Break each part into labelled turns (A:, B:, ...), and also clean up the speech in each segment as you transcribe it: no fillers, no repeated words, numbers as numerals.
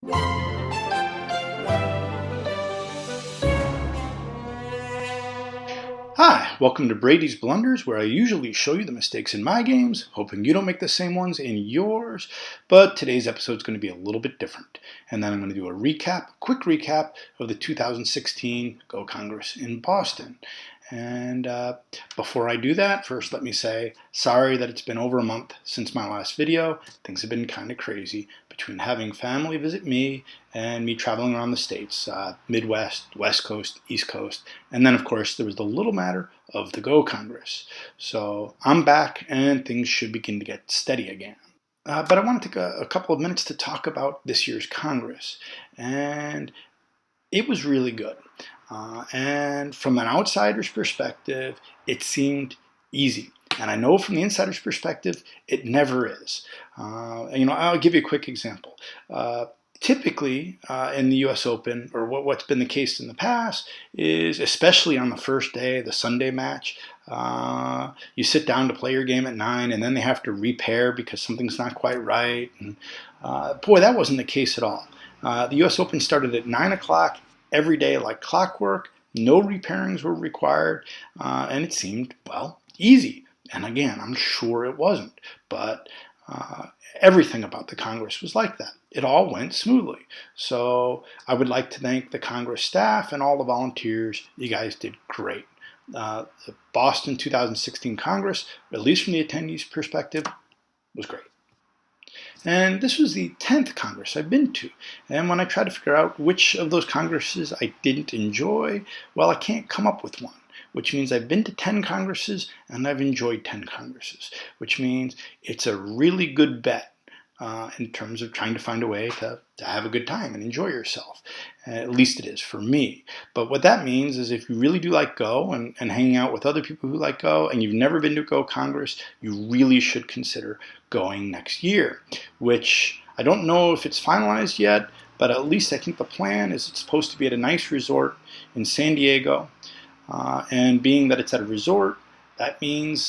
A: Hi, welcome to Brady's Blunders, where I usually show you the mistakes in my games, hoping you don't make the same ones in yours. But today's episode is going to be a little bit different. And then I'm going to do a quick recap of the 2016 Go Congress in Boston. And before I do that, first let me say sorry that it's been over a month since my last video. Things have been kind of crazy between having family visit me and me traveling around the states, Midwest, West Coast, East Coast, and then of course there was the little matter of the Go Congress. So I'm back and things should begin to get steady again. But I want to take a couple of minutes to talk about this year's Congress. And it was really good. And from an outsider's perspective, it seemed easy. And I know from the insider's perspective, it never is. I'll give you a quick example. Typically, in the U.S. Open, or what's been the case in the past, is especially on the first day, the Sunday match, you sit down to play your game at 9, and then they have to repair because something's not quite right. And boy, that wasn't the case at all. The U.S. Open started at 9 o'clock every day like clockwork. No repairings were required, and it seemed, well, easy. And again, I'm sure it wasn't, but everything about the Congress was like that. It all went smoothly. So I would like to thank the Congress staff and all the volunteers. You guys did great. The Boston 2016 Congress, at least from the attendees' perspective, was great. And this was the 10th Congress I've been to. And when I try to figure out which of those Congresses I didn't enjoy, well, I can't come up with one. Which means I've been to 10 Congresses and I've enjoyed 10 Congresses. Which means it's a really good bet in terms of trying to find a way to have a good time and enjoy yourself. At least it is for me. But what that means is if you really do like Go and hanging out with other people who like Go and you've never been to Go Congress, you really should consider going next year. Which I don't know if it's finalized yet, but at least I think the plan is it's supposed to be at a nice resort in San Diego. And being that it's at a resort, that means,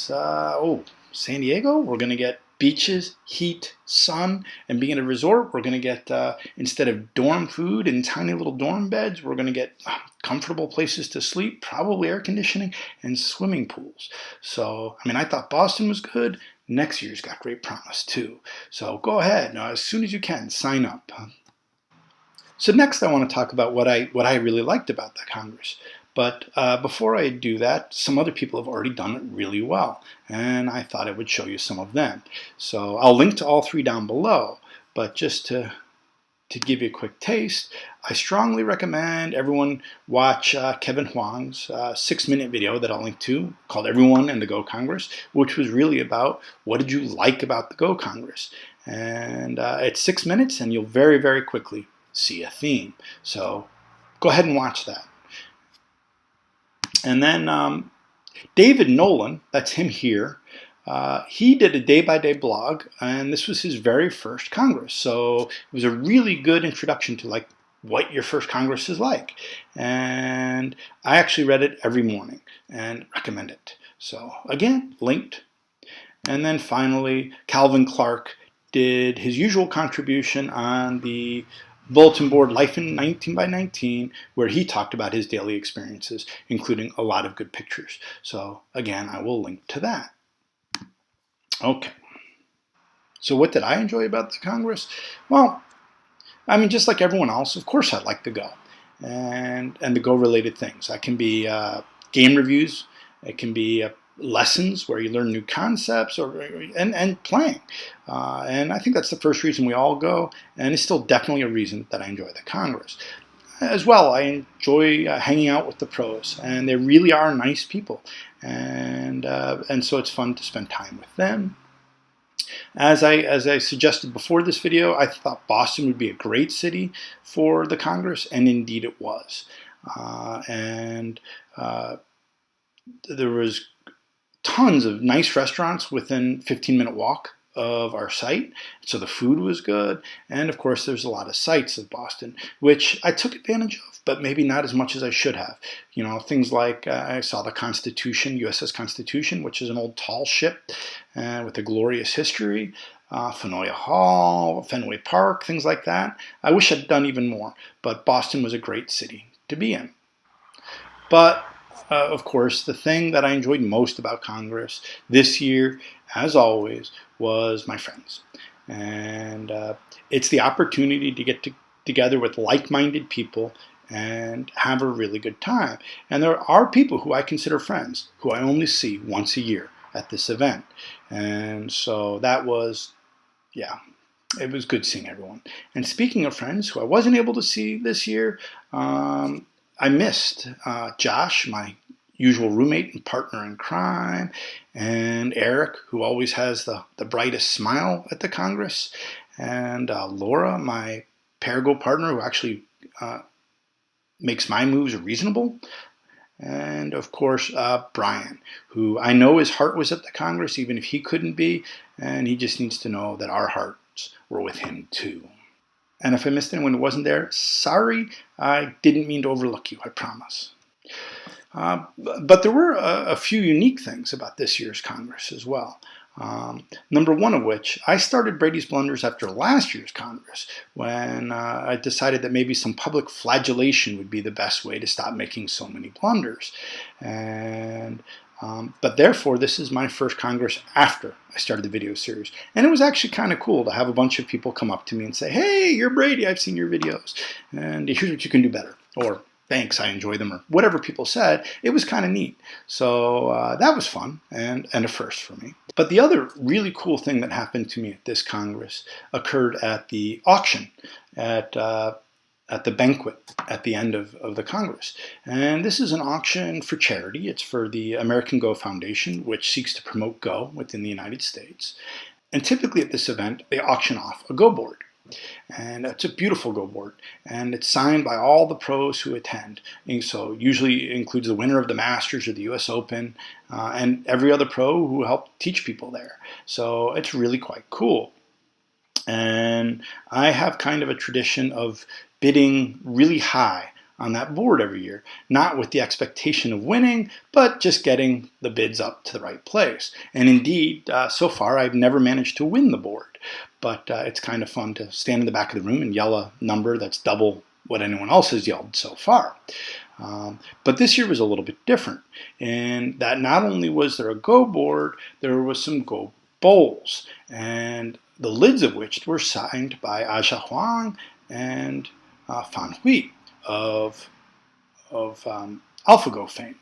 A: San Diego, we're going to get beaches, heat, sun, and being at a resort, we're going to get, instead of dorm food and tiny little dorm beds, we're going to get comfortable places to sleep, probably air conditioning, and swimming pools. So, I thought Boston was good. Next year's got great promise, too. So go ahead, as soon as you can, sign up. So next I want to talk about what I really liked about the Congress. But before I do that, some other people have already done it really well, and I thought I would show you some of them. So I'll link to all three down below, but just to give you a quick taste, I strongly recommend everyone watch Kevin Huang's 6-minute video that I'll link to, called Everyone and the Go Congress, which was really about what did you like about the Go Congress. And it's 6 minutes, and you'll very, very quickly see a theme. So go ahead and watch that. And then David Nolan, that's him here, he did a day-by-day blog, and this was his very first Congress. So it was a really good introduction to like what your first Congress is like. And I actually read it every morning and recommend it. So again, linked. And then finally, Calvin Clark did his usual contribution on the bulletin board Life in 19 by 19, where he talked about his daily experiences, including a lot of good pictures. So again, I will link to that. Okay. So what did I enjoy about the Congress? Well, just like everyone else, of course I like the Go and the Go related things. That can be game reviews. It can be lessons where you learn new concepts and playing. And I think that's the first reason we all go, and it's still definitely a reason that I enjoy the Congress. As well, I enjoy hanging out with the pros, and they really are nice people, and so it's fun to spend time with them. As I suggested before this video, I thought Boston would be a great city for the Congress, and indeed it was. There was tons of nice restaurants within 15-minute walk of our site. So the food was good. And of course, there's a lot of sights of Boston, which I took advantage of, but maybe not as much as I should have. Things like I saw the Constitution, USS Constitution, which is an old tall ship with a glorious history. Fenway Hall, Fenway Park, things like that. I wish I'd done even more, but Boston was a great city to be in. But of course, the thing that I enjoyed most about Congress this year, as always, was my friends. And it's the opportunity to get together with like-minded people and have a really good time. And there are people who I consider friends who I only see once a year at this event. And so that was, yeah, it was good seeing everyone. And speaking of friends who I wasn't able to see this year, I missed Josh, my usual roommate and partner in crime, and Eric, who always has the brightest smile at the Congress, and Laura, my Parago partner, who actually makes my moves reasonable, and of course Brian, who I know his heart was at the Congress even if he couldn't be, and he just needs to know that our hearts were with him too. And if I missed anyone who wasn't there, sorry, I didn't mean to overlook you, I promise. But there were a few unique things about this year's Congress as well. Number one of which, I started Brady's Blunders after last year's Congress, when I decided that maybe some public flagellation would be the best way to stop making so many blunders. But therefore, this is my first Congress after I started the video series. And it was actually kind of cool to have a bunch of people come up to me and say, hey, you're Brady, I've seen your videos, and here's what you can do better. Or, thanks, I enjoy them, or whatever people said. It was kind of neat. So that was fun and a first for me. But the other really cool thing that happened to me at this Congress occurred at the auction at the banquet at the end of the Congress. And this is an auction for charity. It's for the American Go Foundation, which seeks to promote Go within the United States. And typically at this event, they auction off a Go board. And it's a beautiful Go board, and it's signed by all the pros who attend. And so usually it includes the winner of the Masters or the US Open, and every other pro who helped teach people there. So it's really quite cool. And I have kind of a tradition of bidding really high on that board every year, not with the expectation of winning, but just getting the bids up to the right place. And indeed, so far I've never managed to win the board, but it's kind of fun to stand in the back of the room and yell a number that's double what anyone else has yelled so far. But this year was a little bit different in that not only was there a Go board, there was some Go bowls, and the lids of which were signed by Aja Huang and Fan Hui of AlphaGo fame.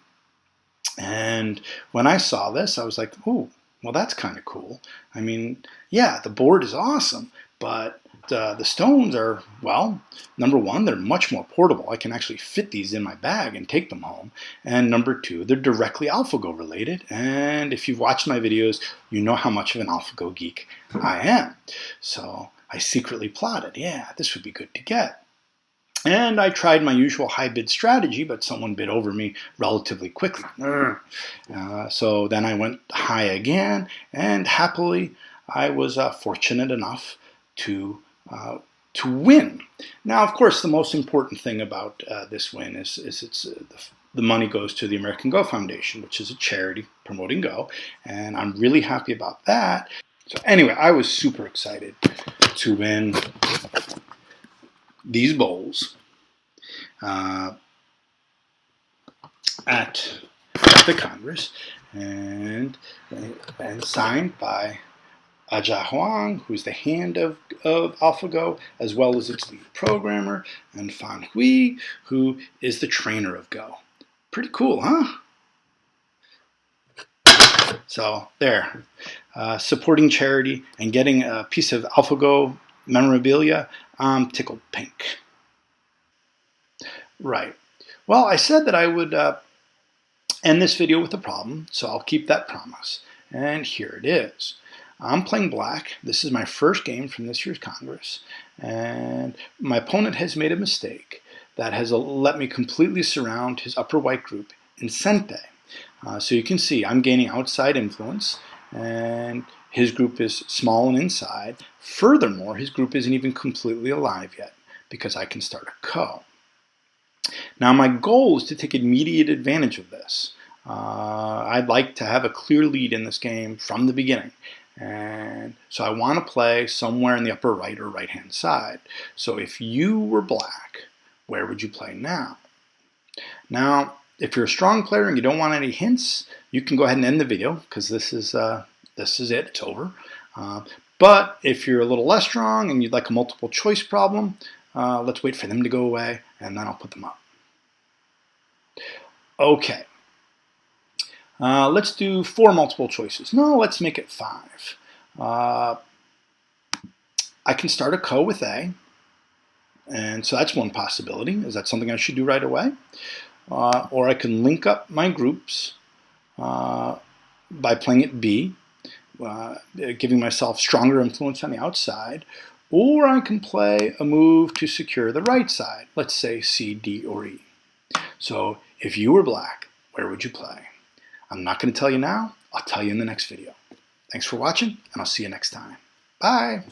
A: And when I saw this, I was like, ooh, well, that's kind of cool. I mean, yeah, the board is awesome, but the stones are, well, number one, they're much more portable. I can actually fit these in my bag and take them home. And number two, they're directly AlphaGo related. And if you've watched my videos, you know how much of an AlphaGo geek I am. So I secretly plotted, yeah, this would be good to get. And I tried my usual high bid strategy, but someone bid over me relatively quickly. So then I went high again, and happily I was fortunate enough to win. Now, of course, the most important thing about this win is the money goes to the American Go Foundation, which is a charity promoting Go, and I'm really happy about that. So anyway, I was super excited to win these bowls at the Congress, and signed by Aja Huang, who's the hand of AlphaGo, as well as its lead programmer, and Fan Hui, who is the trainer of Go. Pretty cool, huh? So there, supporting charity and getting a piece of AlphaGo memorabilia, I'm tickled pink. Right. Well, I said that I would end this video with a problem, so I'll keep that promise. And here it is. I'm playing black. This is my first game from this year's Congress, and my opponent has made a mistake that has let me completely surround his upper white group in Sente. So you can see I'm gaining outside influence, and his group is small and inside. Furthermore, his group isn't even completely alive yet, because I can start a ko. Now my goal is to take immediate advantage of this. I'd like to have a clear lead in this game from the beginning, And so I want to play somewhere in the upper right or right-hand side. So if you were black, where would you play now? Now, if you're a strong player and you don't want any hints, you can go ahead and end the video because this is it. It's over. But if you're a little less strong and you'd like a multiple choice problem, let's wait for them to go away and then I'll put them up. Okay. Let's do 4 multiple choices. No, let's make it 5. I can start a co with A. And so that's one possibility. Is that something I should do right away? Or I can link up my groups by playing at B, giving myself stronger influence on the outside. Or I can play a move to secure the right side, let's say C, D, or E. So if you were black, where would you play? I'm not going to tell you now. I'll tell you in the next video. Thanks for watching, and I'll see you next time. Bye.